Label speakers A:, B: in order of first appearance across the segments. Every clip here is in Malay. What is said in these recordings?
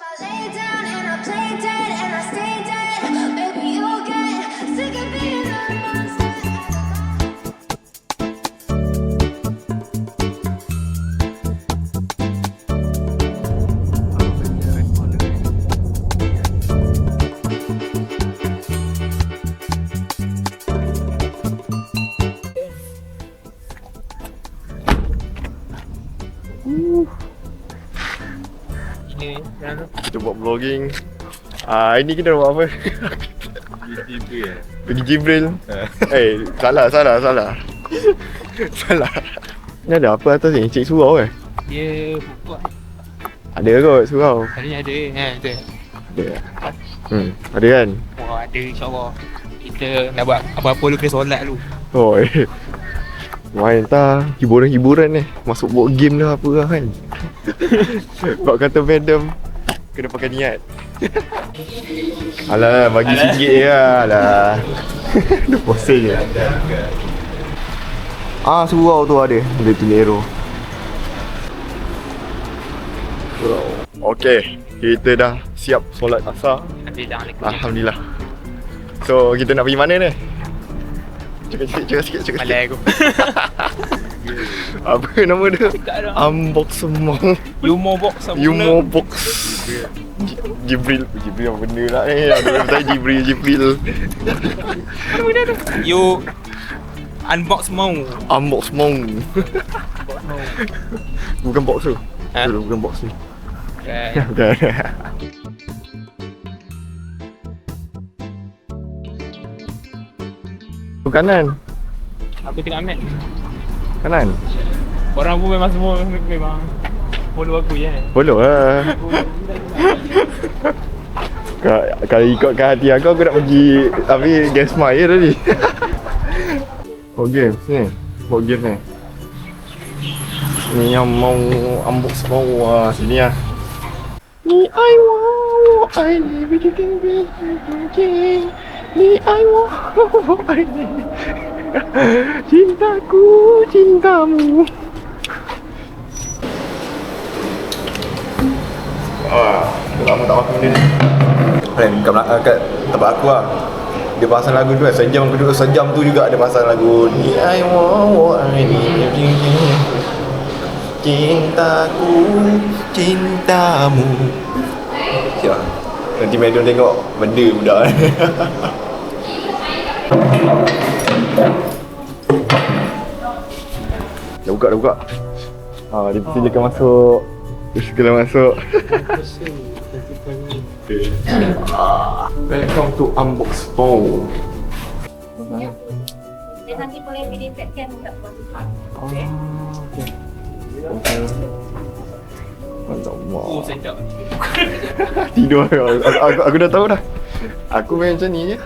A: I lay down and I play dead and I stay dead, maybe you'll get sick of being a monster.
B: Kita buat vlogging. Ini kita buat apa? Pergi Jibril. Salah. Salah. Ni ada apa atas ni? Cik surau ke?
C: Dia buat.
B: Ada kot surau.
C: Tadi ada. Ada.
B: Ada kan?
C: Wah, ada insyaAllah. Kita nak buat apa-apa dulu kena solat dulu.
B: Oh, main tak hiburan ni. Masuk board game lah apa lah kan. Kau kata madam kena pakai niat. Alah, bagi RM1 je lah. Alah. Dia pusing je. Surau tu ada. Dia tulis arrow. Surau. Okey, kita dah siap solat asar. Alhamdulillah. So, kita nak pergi mana ni? Cakap sikit.
C: Malai aku.
B: Apa nama dia? Unboxement.
C: Yumo box.
B: Jibril apa benda lah ni? Aku kata Jibril.
C: You unbox mau.
B: Unboxement. Bukan box tu. Bukan box tu.
C: Okay.
B: Kanan.
C: Aku tengok Ahmed.
B: Kanan.
C: Orang pun memang semua follow aku je.
B: Follow lah. Kalau ikutkan hati aku nak pergi tapi guess my tadi. Board game ni. Board game ni. Ni yang mau unbox mau sini lah. Ni I want I live it can be Ni I want I live. Cintaku, cintamu. Dah lama tak makan benda ni. Kat tempat aku lah. Dia pasang lagu tu kan. Sejam tu juga dia pasang lagu Ni I want I need. Cintaku, cintamu. Siap. Nanti Madam tengok benda budak ni. Dah buka. Dia silakan masuk. Welcome to Unbox Phone.
D: Dan nanti boleh pilih webcam untuk buat.
B: Okay. Alamak.
C: Oh, sedap.
B: Tidur aku dah tahu dah. Aku main macam ni je.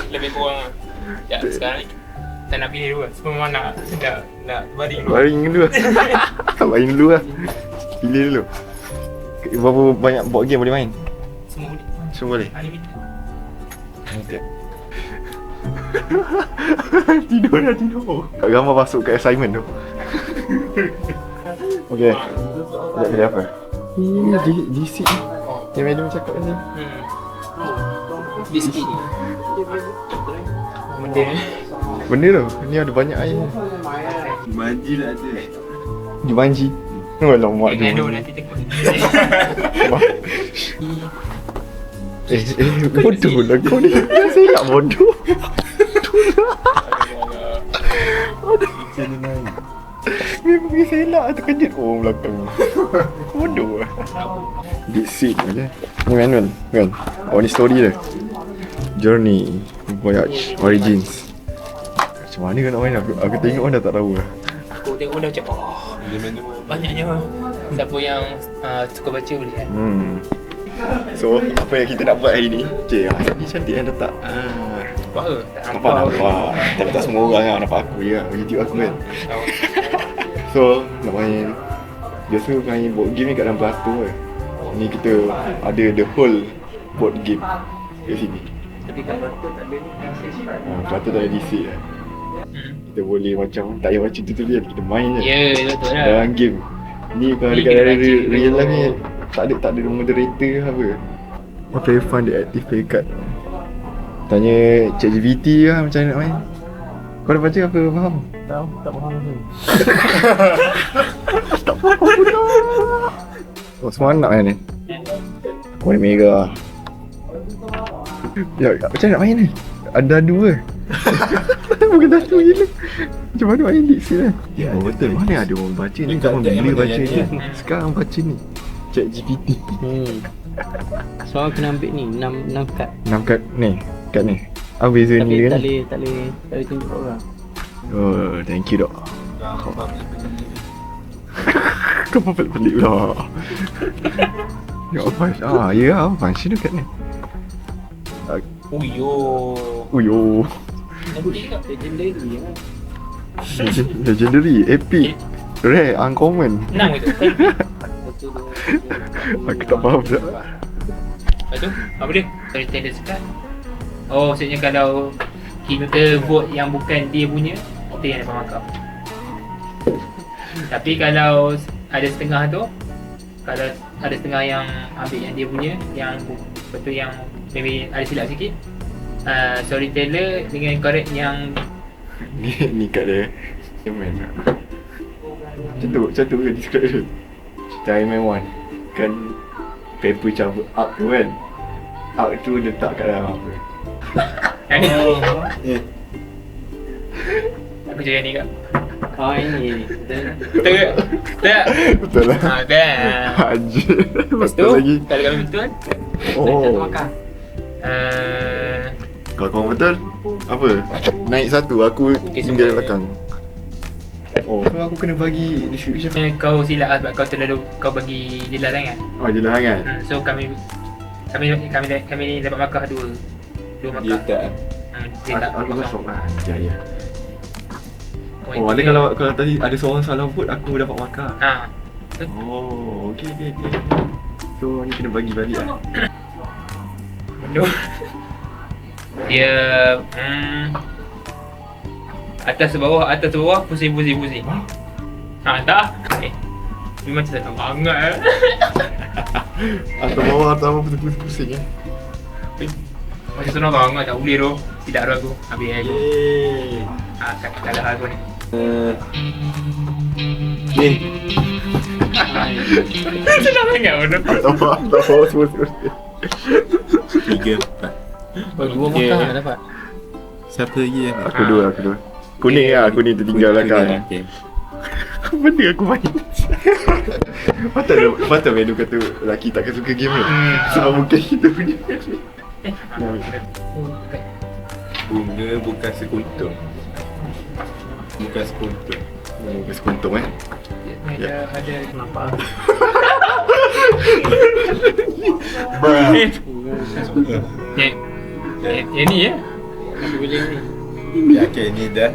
C: Lebih kurang lah. Ya, sekarang ni tak nak pilih dulu lah. Semua memang nak baring dulu.
B: Baring dulu lah. Pilih dulu. Berapa banyak board game boleh main?
C: Semua boleh.
B: Semua boleh?
C: Unlimited.
B: Okay. Tidur. Kat gambar masuk kat assignment tu. Okay. Sekejap pilih apa? DC ni. Yang Madam cakap ni.
C: Biskit ni. Benda ni.
B: Benda tu. Ni ada banyak air.
E: Jumanji lah ada.
B: Jumanji. Alamak
C: Nano
B: Jumanji.
C: nanti tengok.
B: Bodoh lah kau ni. Saya nak bodoh. Memang pergi selak terkejut belakang. Bodoh lah. Deep seat je. Ni manual kan? Oh ni story dia. Journey, Voyage, Origins. Macam mana kau nak main? Aku tengok pun dah tak tahu lah.
C: Aku tengok pun dah macam banyaknya. Siapa yang suka baca boleh kan?
B: So, apa yang kita nak buat hari ni? Cik, ni cantik yang letak.
C: Nampak ke?
B: Nampak. Tapi tak semua orang lah nampak aku je lah. YouTube aku kan. So, nak main. Biasa main board game ni kat dalam Plato kan. Ni kita ada the whole board game kat sini.
C: Tapi kat Plato tak ada ni.
B: Plato tak ada DC lah. Kita boleh macam, tak payah macam tutorial, kita main je.
C: Ya, betul lah.
B: Dalam game. Ni kalau
C: Ni
B: dekat
C: kena
B: dalam
C: baca
B: real
C: tu.
B: life ni tak ada moderator ke apa. Play fun dia active play card. Tanya ChatGPT lah macam mana nak main. Kau dah baca apa faham?
F: Tak faham tu.
B: Oh semua anak main ni. Warna merah. Ya macam mana nak main ni? Ada dua. Bukan dadu gila. Macam mana main lead scene Ya betul. Mana ada orang baca ni. Zaman bila baca ni. Sekarang baca ni. ChatGPT.
F: Seorang kena ambil ni 6 kad.
B: 6 kad ni. Kad ni. Apa beza
F: Tapi
B: ni
F: tak
B: kan?
F: boleh tunjuk orang.
B: Oh thank you dok. Kau apa pelik pula. Ya apa? Ya apa function dekat ni?
C: Uyo.
B: Uyo.
F: Legendary kan.
B: Legendary, epic, rare, uncommon.
C: Menang ke tu?
F: Satu dua.
B: Aku tak faham tak.
C: Lepas tu, apa dia? Storyteller cakap. Oh, maksudnya kalau kita vote yang bukan dia punya, kita yang dapat markah. Tapi kalau ada setengah tu, kalau ada setengah yang ambil yang dia punya, yang betul yang maybe ada silap sikit, storyteller dengan correct yang
B: Ni kat dia. Man. Macam tu ke description. Cerita Iron Man 1 kan paper cabut up tu kan. Up tu letak kat dalam apa.
C: aku cakap ni kak.
F: Oh ini.
C: Betul ke? Tak?
B: Betul lah.
C: Dah.
B: Haji.
C: Lepas tu,
B: Betul lagi.
C: kalau kami betul,
B: Oh.
F: Makan.
B: Kalau kau betul apa? Naik satu aku tinggal belakang. Oh, so aku kena bagi description.
C: kau silap lah sebab kau terlalu kau bagi Lila sangat.
B: Oh, jelas kan?
C: So kami ni dapat markah dua markah.
E: Dia tak.
C: Dia tak
B: Aku
C: markah.
B: masuk lah. Ya.
C: Point
B: Oh, ada
C: tiga.
B: kalau tadi ada seorang salah vote aku dapat markah.
C: Ha.
B: Oh, okey. So ni kena bagi balik lah.
C: Bodoh. Dia atas bawah pusing. Ha tak? Ni macam tak bangat.
B: Atau bawah atau apa pusing eh.
C: Macam senang banget tak boleh tu. Tidak ada aku. Habis aku. Kalah aku ni.
B: Ni.
C: Senang sangat bodoh.
B: Tak apa semua.
E: 3, 4.
F: Dua makan dapat.
E: Siapa lagi yang
B: Aku dua. Kuning lah, kuning tertinggal belakang.
E: Okay.
B: Benda aku main. Patut menu kata lelaki takkan suka game ni. Sebab mungkin kita punya.
E: Bunga bukan sekuntum. Bukan sekuntum.
B: Muka sekuntum
C: Ada
F: Kenapa?
C: Yang ni ya.
F: Aku boleh ni.
E: Ya, okay, ni dah.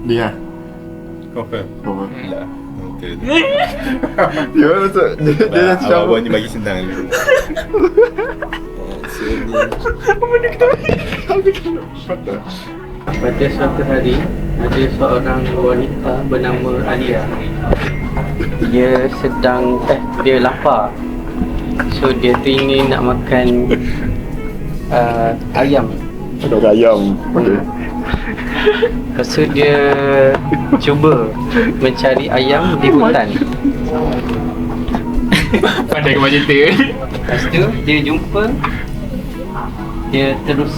B: Ni lah.
E: Confirm.
B: Oh.
E: Tak. Betul.
B: Ya maksud dia dah cakap.
E: Abang ni bagi senang dulu. So ni
F: Pada suatu hari ada seorang wanita bernama Alia. Dia dia lapar. So dia teringin nak makan ayam.
B: Ada ayam. Okey.
F: Lepas tu dia cuba mencari ayam di hutan.
C: Pandai kau baca cerita.
F: Lepas tu dia jumpa. Dia terus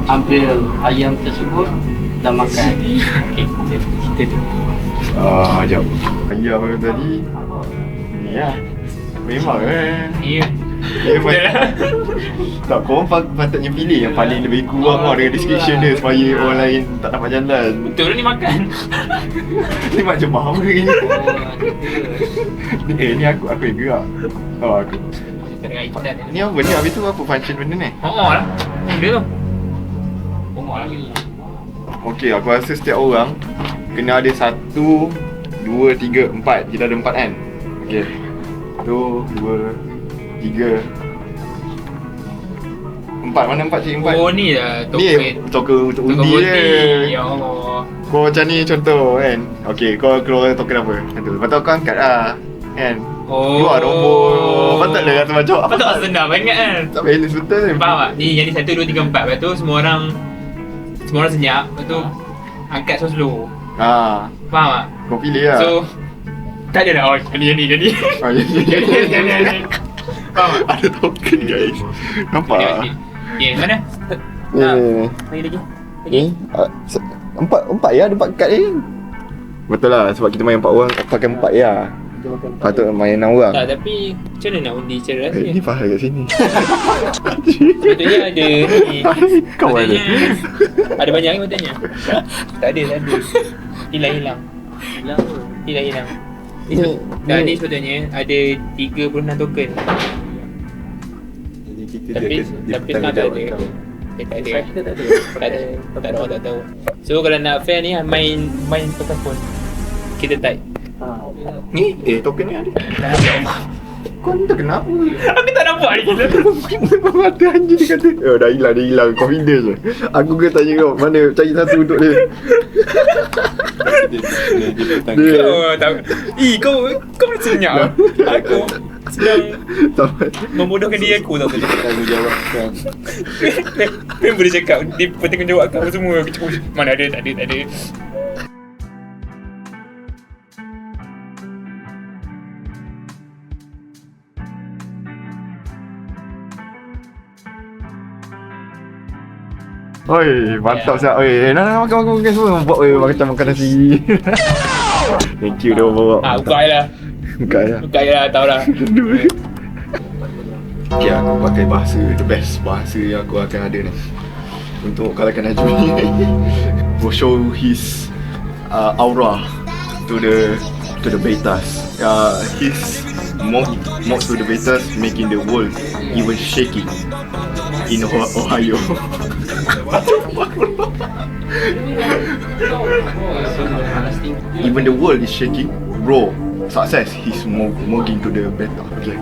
F: ambil ayam tersebut dan makan. Okey, cerita tu.
B: Jap. Ayam yang tadi. Ni lah. Memang
C: Ya.
B: Tak, korang patutnya pilih yang paling lebih kurang lah dengan description dia supaya orang lain tak dapat jalan.
C: Betul ni makan.
B: Ni macam mahal ke ni? Ni aku yang gerak. Oh aku.
C: Dengan ikan.
B: Ni apa ni? Habis tu apa function benda ni?
C: Lah. Dia tu. Lagi.
B: Okey, aku rasa setiap orang kena ada 1, 2, 3, 4. Kita ada 4 kan? Okey. 1, 2, 3, 4. Mana 4 cik 4?
C: Oh ni lah
B: Ni
C: token.
B: token untuk
C: Token
B: undi
C: undi.
B: je.
C: Ya Allah.
B: Kau macam ni contoh kan. Okay, kau keluar token apa? Contoh. Lepas tu kau angkat lah. Kan?
C: Oh.
B: Keluar nombor. Patutlah kata macam apa
C: Patut tak senang ingat kan?
B: tak balance betul.
C: Faham tak? Ni yang ni 1, 2, 3, 4. Lepas tu semua orang senyap. Lepas tu angkat slow. Faham tak?
B: Kau pilih lah.
C: So tak ada dah. Oh jadi.
B: Jadi.
C: Faham tak?
B: Ada token guys. Nampak tak?
C: Okay, mana?
B: Ni.
C: Lagi.
B: Ni. Empat ya, ada 4 kad je. Betul lah, sebab kita main 4 orang pakai 4 ya. Patut main 6 orang.
C: Tak, tapi macam mana nak undi secara
B: Ni
C: rasmi?
B: faham kat sini.
C: Sepatutnya ada ni.
B: Kau ada.
C: Ada banyak ke patutnya? Tak ada. Hilang. Hilang. Ni sepatutnya ada 36 token.
B: Jadi kita
C: Tapi sekarang tak ada. Tak ada orang tak tahu. So kalau nak fair ni main pakai phone. Kita type.
B: Ni token ni ada.
C: Dah ada.
B: Kau ni tak kenapa?
C: Aku tak nampak ni.
B: Mata anjing dia kata. Oh dah hilang confidence je. Aku ke tanya kau mana cari satu untuk dia. Dia
C: Kau tak. Kau boleh senyap. Aku sedang membodohkan diri aku tau tadi.
E: Aku jawab kan.
C: Dia boleh cakap dia bertanggungjawab kau semua. Aku cakap mana ada, tak ada.
B: Oi, mantap siap. Oi, nak makan semua. Buat macam makan nasi. Thank you dah bawa.
C: Buka je lah.
B: Buka ya.
C: Tahu lah.
B: Okay, aku pakai bahasa the best bahasa yang aku akan ada ni untuk kalahkan Najmi. Will show his aura to the betas. His mock to the betas, making the world even shaking in Ohio. Even the world is shaking, bro. Success, he's mogging to the beta. Okay.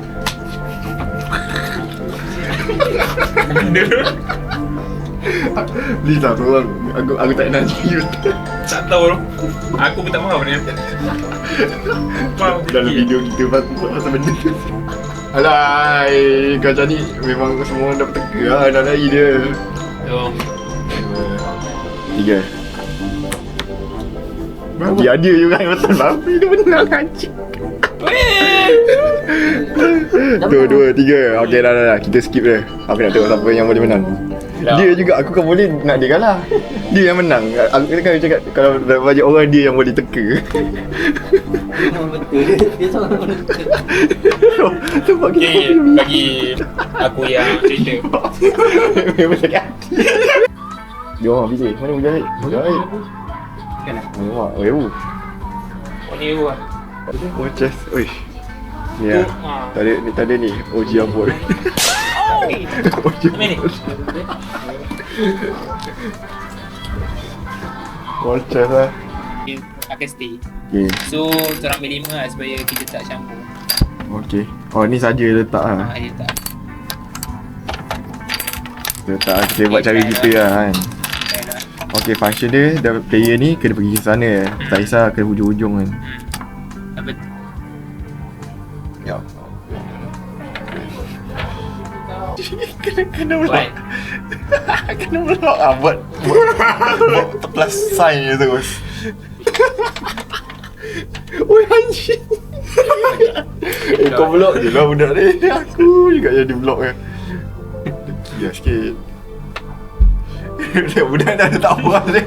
B: Please lah, tolong. Aku tak nak you.
C: Tak tahu loh. Aku pun tak faham ni.
B: Dalam video kita pasal benda tu. Alai, kau macam ni memang semua orang dah berteka lah, dah lari dia.
C: Oh.
B: 3. Dia ada juga yang betul babi dia menang anjing. Tu 2, 3. Okey dah. Kita skip dia. Aku nak tengok siapa yang boleh menang. Dia juga aku kan boleh nak dia kalah. Dia yang menang. Aku kan cakap kalau banyak orang dia yang boleh teka.
F: Dia seorang betul.
B: Sebab kita
C: Bagi aku yang cerita.
B: memang sakit hati. Dia orang pilih. Mana Mujahid? Mujahid.
F: Kan lah.
B: Memang. Oh.
C: Oh ni aku lah.
B: Oh chest. Oi. Ni lah. Tak ada ni. OG Abor. OG
C: Mana ni?
B: All chest lah.
C: Akan stay.
B: Okay.
C: So seorang ambil 5 lah supaya kita tak campur.
B: Okay. Oh ni saja letak lah.
C: Dia tak.
B: Letak lah. Kita buat cara kita lah kan. Okay, function dia player ni kena pergi ke sana. Tak kisah kena hujung-hujung kan.
C: Apa?
B: Ya. Kena block. Kena block lah buat plus sign je terus. Oi anjing. Kau block je lah budak ni. Aku juga jadi block kan. Ya sikit. Budak dah tak apa dia.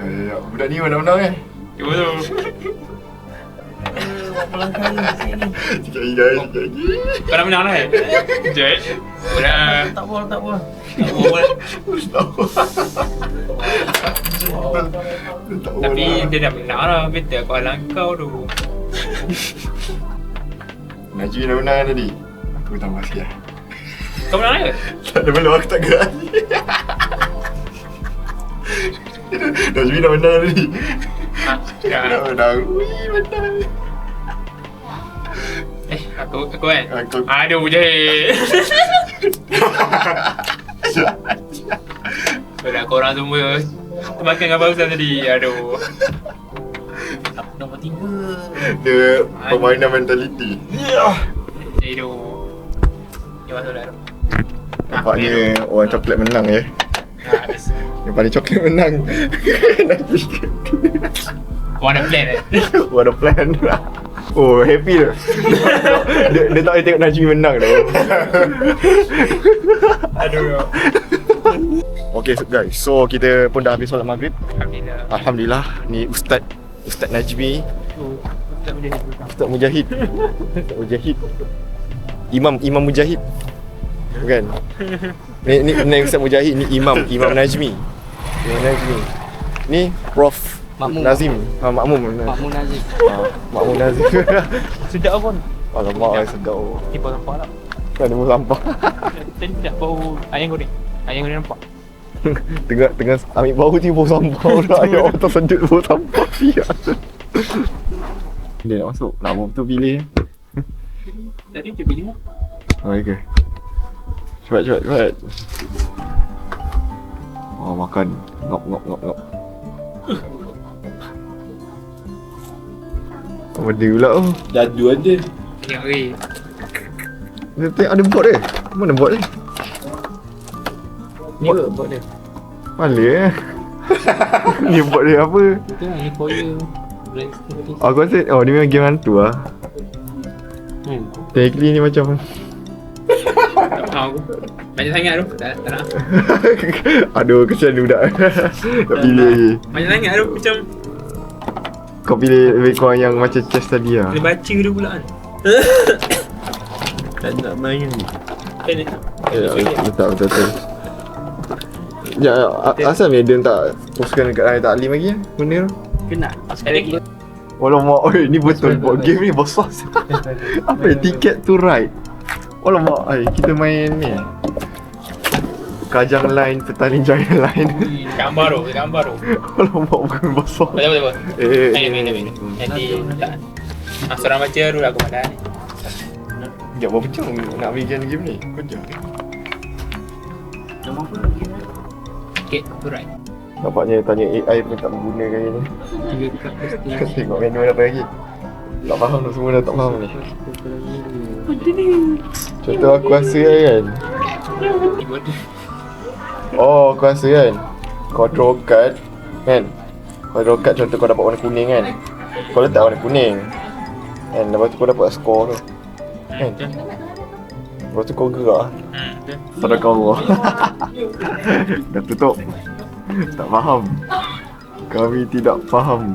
B: Ya. Budak ni mana menang kan?
C: Ya betul.
B: Sekejap lagi guys, sekejap lagi.
C: Kau dah menang lah kan? Sekejap. Dah.
F: Tak apa.
C: Tak apa. Tapi dia dah menang lah. Betul aku halang kau tu.
B: Najmi dah menang tadi. Aku tambah sikit lah.
C: Kau menang ke?
B: Tak ada belum, aku tak gerak lagi. Najmi dah menang tadi. Dah menang. Wih, menang.
C: Aku kan?
B: Aku-
C: Aduh Mujahid. Dah korang semua termakan dengan Fauzan tadi. Aduh. Nombor 3.
B: Dia permainan mentaliti.
C: Jadi tu. Dia masuk dah tu.
B: Nampaknya orang coklat menang ya.
C: Habis.
B: Yang paling coklat menang.
C: Kau ada plan
B: What a plan. Oh, happy tu. dia tak boleh tengok Najmi menang tu.
C: Aduh.
B: Okay guys, so kita pun dah habis solat maghrib.
C: Alhamdulillah.
B: Alhamdulillah, ni Ustaz Najmi,
C: Tak boleh.
B: Ustaz Mujahid. Ustaz Mujahid. Imam Mujahid. Bukan. Ni Ustaz Mujahid, ni Imam Najmi. Imam Najmi. Ni Prof
F: Makmum.
B: Nazim. Makmum.
F: Makmum Nazim.
B: Makmum Nazim.
C: Sedap pun.
B: Alamak, sedap.
C: Tiba sampah lah.
B: Kan ada sampah.
C: Tadi dah bau ayam goreng. Ayam goreng nampak.
B: Tengah ambil bau tu bau sampah pula. Ya Allah, tersedut bau sampah. Siap. Dia nak masuk. Nak betul pilih.
C: Tadi dia pilih lah.
B: Oh, okay. Cepat. Oh, makan. Ngop. Apa dia pula tu?
E: Jadu aja.
C: Tengok weh.
B: Dia tengok ada bot dia. Mana bot dia?
F: Ni ke buat dia?
B: Mana ni bot dia apa?
F: Itu lah, ni Korea. Brand security.
B: Aku rasa, oh ni memang game hantu lah. Technically ni macam
C: Tak faham aku. Banyak sangat tu. Tak nak.
B: aduh, kesian budak. Tak pilih lagi.
C: Banyak sangat tu. Macam
B: Kau pilih lebih kurang yang macam chess tadi lah.
C: dia baca dia pula kan.
E: Tak nak main ni.
C: Kan
B: Betul. Ya, asal ni dia tak postkan dekat Raya Taklim lagi benda tu?
F: Kena.
C: Sekali lagi.
B: Alamak, oi, ni betul board game ni besar. Apa ya, Ticket to Ride. Alamak, kita main ni. Kajang Line, Petaling Jaya Line.
C: Gambar tu.
B: Alamak, bukan besar.
C: Betul.
B: Eh.
C: Nanti tak. Seorang baca dulu aku pandai ni.
B: Sekejap, berapa jam nak ambil game ni? Kejap.
F: Nama apa lagi?
C: Okay, tu right.
B: Nampaknya tanya AI pun tak menggunakan ini.
F: 3 kad prestige.
B: Tengok menu apa lagi. Tak faham tu, semua dah tak faham ni. Contoh aku rasa kan. Oh, aku rasa kan. Kau draw card kan. Kau draw card contoh kau dapat warna kuning kan. Kau letak warna kuning kan, lepas tu kau dapat skor tu kan. Lepas tu kau gerak pada kau. Dah tutup. Tak faham. Kami tidak faham.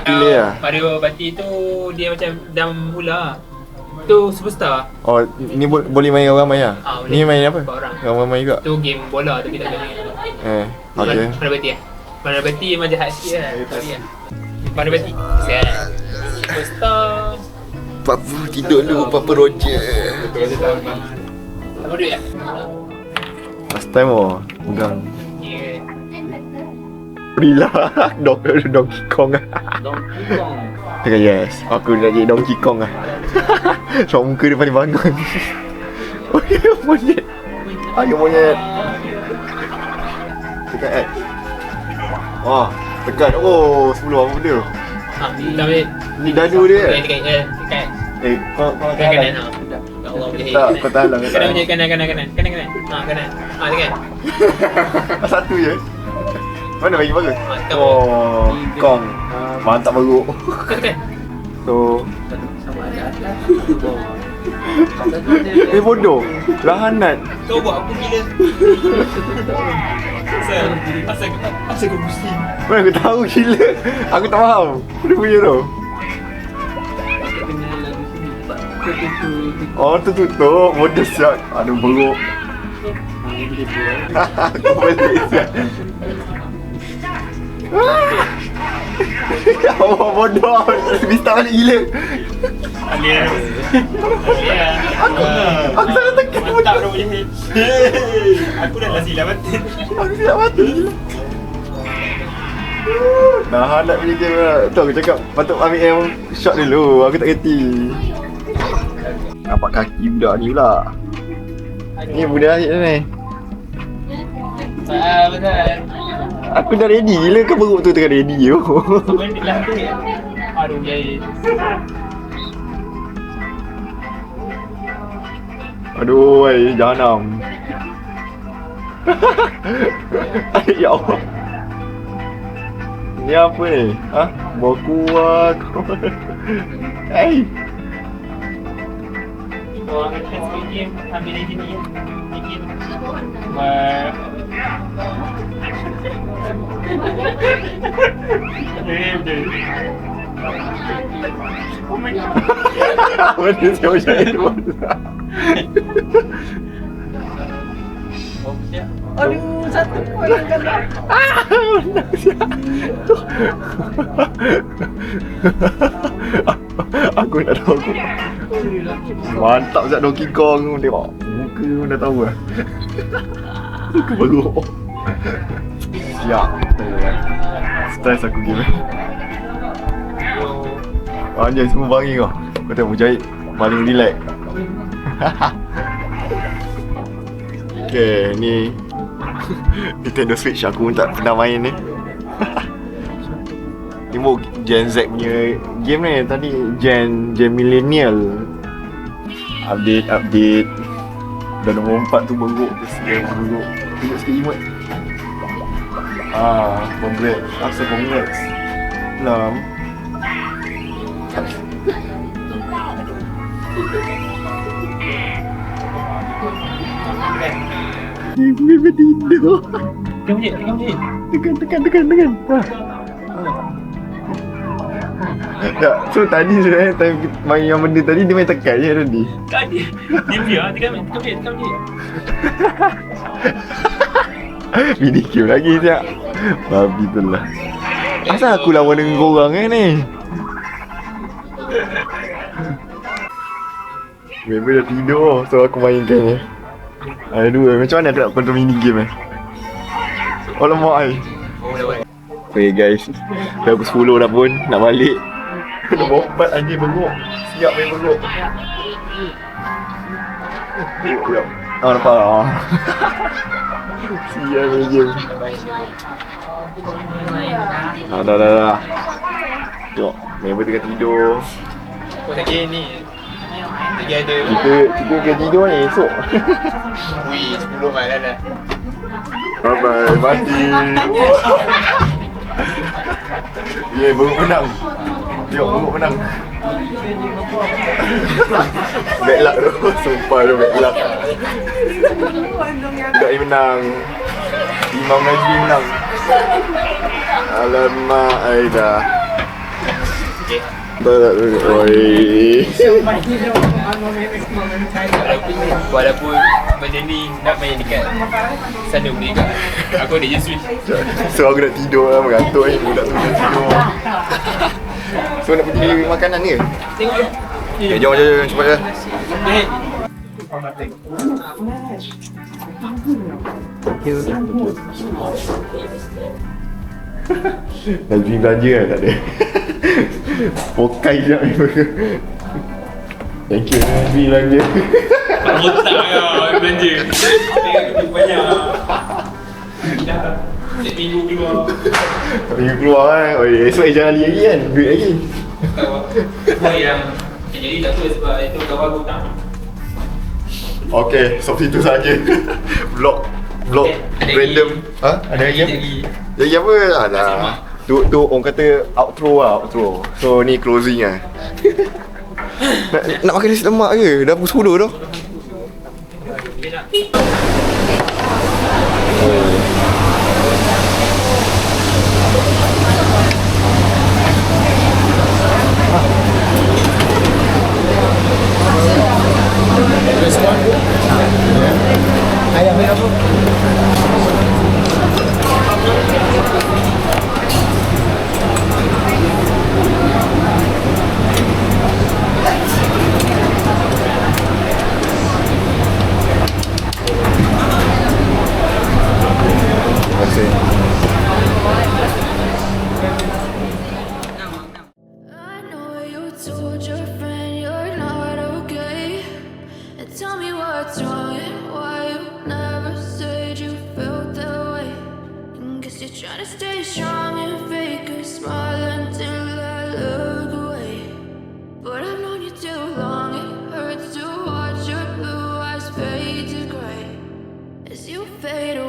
B: Pilih lah.
C: Mario Party tu dia macam dam bola. Tu Superstar.
B: Oh, ni boleh main ramai lah.
C: Boleh.
B: Ni main apa?
C: 4 orang.
B: Ramai juga.
C: Tu game bola tapi tak kena.
B: Okay.
C: Mana Party lah. Mana Party memang jahat sikit lah. Tapi kan. Mana Party. Superstar.
B: Papa tidur dulu, Papa Roger.
C: Apa duit lah?
B: Last time pegang.
C: Yeah.
B: Berilah Donkey Kong lah.
F: Donkey Kong.
B: Cakap yes, aku nak jadi Donkey Kong lah. Sebab muka dia paling bangun. Oh ya, monyet. Ayo monyet. Tekan X. Wah, tekan. Oh, 10 apa benda?
C: Kita ambil.
B: Ni dadu dia.
C: Tekan.
B: Kau
C: Tekan
B: tahan.
C: kanan. Ya Allah boleh.
B: Tak, kau tahan lah.
C: Kanan punya kanan. Kanan. Kanan. Tekan.
B: Satu je. Mana bagi bagus?
C: Mantap.
B: Oh, Kong. Mantap baru.
C: Tekan.
B: So,
F: Sama ada atas.
B: bodoh. Lahanat.
C: Kau buat aku gila. Asal kau pusing.
B: Mana aku tahu gila. Aku tak faham. Dia punya tu.
F: Kena lagu sini. Tertutup.
B: Oh, tertutup. Bodoh siap. Aduh, beruk.
F: Dia buat.
B: Kau balik siap. Kau bodoh. Bista balik gila.
C: Alia.
B: Aku salah tekan.
C: Mantap bro punya. Aku dah silap batin.
B: Aku silap mati. Dah nak punya game lah. Tu aku cakap patut ambil yang shot dulu. Aku tak kerti. Nampak kaki budak ni pula. Ni budak asyik ni.
C: Betul.
B: Aku dah ready gila ke perut tu tengah ready je.
C: Benda lah tu. Aduh, jahit.
B: Aduh, jahanam. Ya Allah. Ni apa ni? Ha? Baku aku.
C: Orang kata sikit game, ambil lagi ni. Bikin. Oh my god.
B: Benda siapa jahit tu?
E: Aduh, satu pun yang kena.
B: Aku nak tahu aku. Mantap Zat Donkey Kong tu tengok. Muka pun dah tahu lah. Aku baru. Siap. Stress aku game. Anjay semua baring kau. Kau tengok Mujahid paling relax. Okay, ni Nintendo Switch aku pun tak pernah main ni. Ni mau Gen Z punya game ni. Tadi Gen Millennial. Update. Dan nombor 4 tu beruk. Beruk. Tengok sikit emote. Congrats. Asal congrats. Lam. Baby tidur. Tekan. Tak, so tadi sebenarnya time main yang benda tadi dia main tekan je tadi.
C: Kan dia biar tekan tekan.
B: Mini game lagi siap. Babi tu lah. Asal aku lawan dengan korang ni? Member dah tidur, so aku mainkan ni. Aduh, macam mana aku nak control mini game Alamak ai. Okay guys, dah pukul 10 dah pun, nak balik. Nombor 4 anjing beruk. Siap main beruk. Nampak siap main game. Dah. Tengok, member tengah tidur.
C: Kau lagi ni. Lagi ada.
B: Kita akan tidur ni esok.
C: Wih, 10 malam dah.
B: Bye-bye, mati. Ya, beruk menang. Tengok, beruk menang. Bad luck tu, sumpah tu bad luck. Budak ni menang. Imam Najmi menang. Alamak, Aida.
C: Okay.
B: Oi.
C: Walaupun benda ni nak main dekat sana boleh juga. Aku ada je switch.
B: So aku nak tidur lah, mengantuk ni. Budak tu nak tidur. So nak pergi makanan ke?
C: Tengok je.
B: Okay, jom cepat je. Najmi belanja kan tak ada. Pokai je nak main burger. Thank you Najmi belanja.
C: Otak lah belanja. Tengok banyak. Dah. Setiap minggu keluar.
B: Minggu keluar kan. Oi, esok jangan balik lagi kan. Duit lagi.
C: Tahu yang jadi tak tahu sebab itu kawan aku tak.
B: Okay, sampai situ saja. Vlog
C: Ada
B: random.
C: lagi.
B: Ha? Ada lagi? Lagi apa? Alah. Tu orang kata outro. So ni closing lah. nak makan nasi lemak ke? Dah pukul 10 dah.
A: I know you told your friend you're not okay. And tell me what's wrong and why Trying to stay strong and fake a smile until I look away. But I've known you too long, it hurts to watch your blue eyes fade to gray as you fade away.